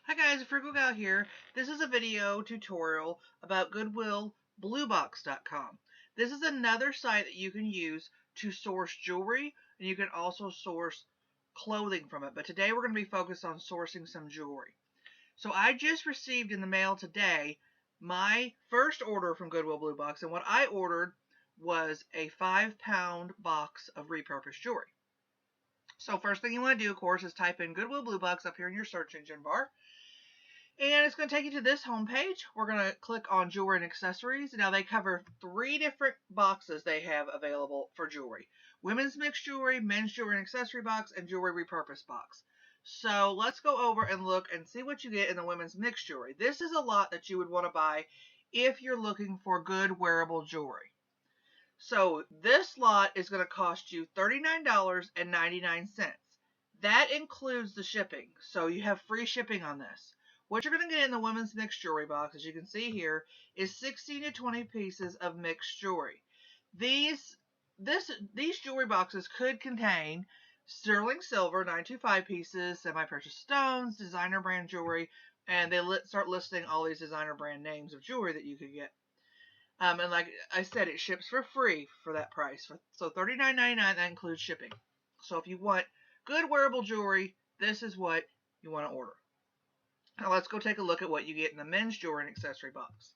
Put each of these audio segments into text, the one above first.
Hi guys, Frugal Gal here. This is a video tutorial about Goodwill bluebox.com. This is another site that you can use to source jewelry, and you can also source clothing from it. But today we're going to be focused on sourcing some jewelry. So I just received in the mail today my first order from Goodwill Blue Box, and what I ordered was a 5-pound box of repurposed jewelry. So first thing you want to do, of course, is type in Goodwill Blue Box up here in your search engine bar. And it's going to take you to this home page. We're going to click on jewelry and accessories. Now they cover 3 different boxes they have available for jewelry. Women's mixed jewelry, men's jewelry and accessory box, and jewelry repurposed box. So let's go over and look and see what you get in the women's mixed jewelry. This is a lot that you would want to buy if you're looking for good wearable jewelry. So this lot is going to cost you $39.99. That includes the shipping. So you have free shipping on this. What you're going to get in the women's mixed jewelry box, as you can see here, is 16 to 20 pieces of mixed jewelry. These jewelry boxes could contain sterling silver, 925 pieces, semi-precious stones, designer brand jewelry, and they start listing all these designer brand names of jewelry that you could get. And like I said, it ships for free for that price. So $39.99, that includes shipping. So if you want good wearable jewelry, this is what you want to order. Now let's go take a look at what you get in the men's jewelry and accessory box.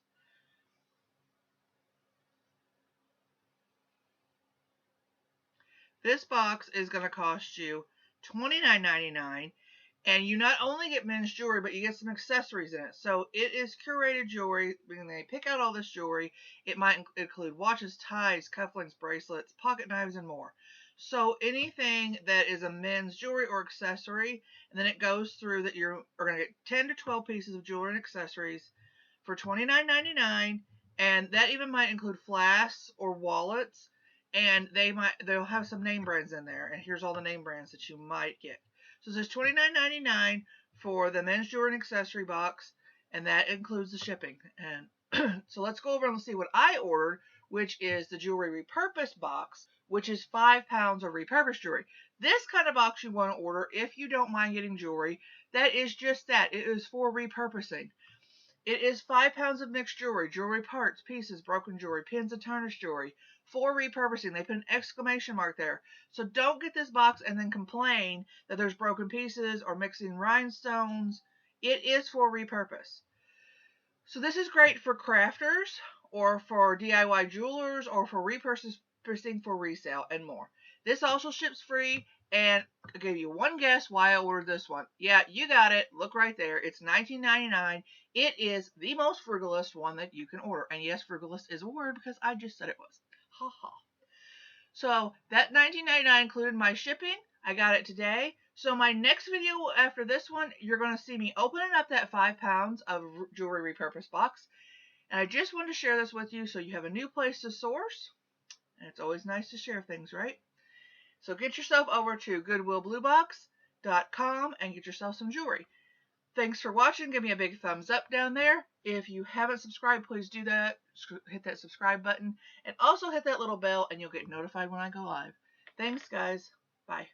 This box is going to cost you $29.99, and you not only get men's jewelry, but you get some accessories in it. So it is curated jewelry. When they pick out all this jewelry, it might include watches, ties, cufflinks, bracelets, pocket knives, and more. So anything that is a men's jewelry or accessory, and then it goes through that you're going to get 10 to 12 pieces of jewelry and accessories for $29.99, and that even might include flasks or wallets, and they'll have some name brands in there. And here's all the name brands that you might get. So this is $29.99 for the men's jewelry and accessory box, and that includes the shipping. And so let's go over and see what I ordered, which is the jewelry repurposed box, which is 5 pounds of repurposed jewelry. This kind of box you want to order if you don't mind getting jewelry that is just that. It is for repurposing. It is 5 pounds of mixed jewelry, jewelry parts, pieces, broken jewelry, pins, and tarnished jewelry for repurposing. They put an exclamation mark there. So don't get this box and then complain that there's broken pieces or mixing rhinestones. It is for repurpose. So this is great for crafters or for DIY jewelers or for repurposing for resale and more. This also ships free, and I'll give you one guess why I ordered this one. Yeah, you got it. Look right there. It's $19.99. It is the most frugalist one that you can order. And yes, frugalist is a word because I just said it was. Ha ha. So that $19.99 included my shipping. I got it today. So my next video after this one, you're going to see me opening up that 5 pounds of jewelry repurposed box. And I just wanted to share this with you so you have a new place to source. And it's always nice to share things, right? So get yourself over to goodwillbluebox.com and get yourself some jewelry. Thanks for watching. Give me a big thumbs up down there. If you haven't subscribed, please do that. Hit that subscribe button. And also hit that little bell and you'll get notified when I go live. Thanks, guys. Bye.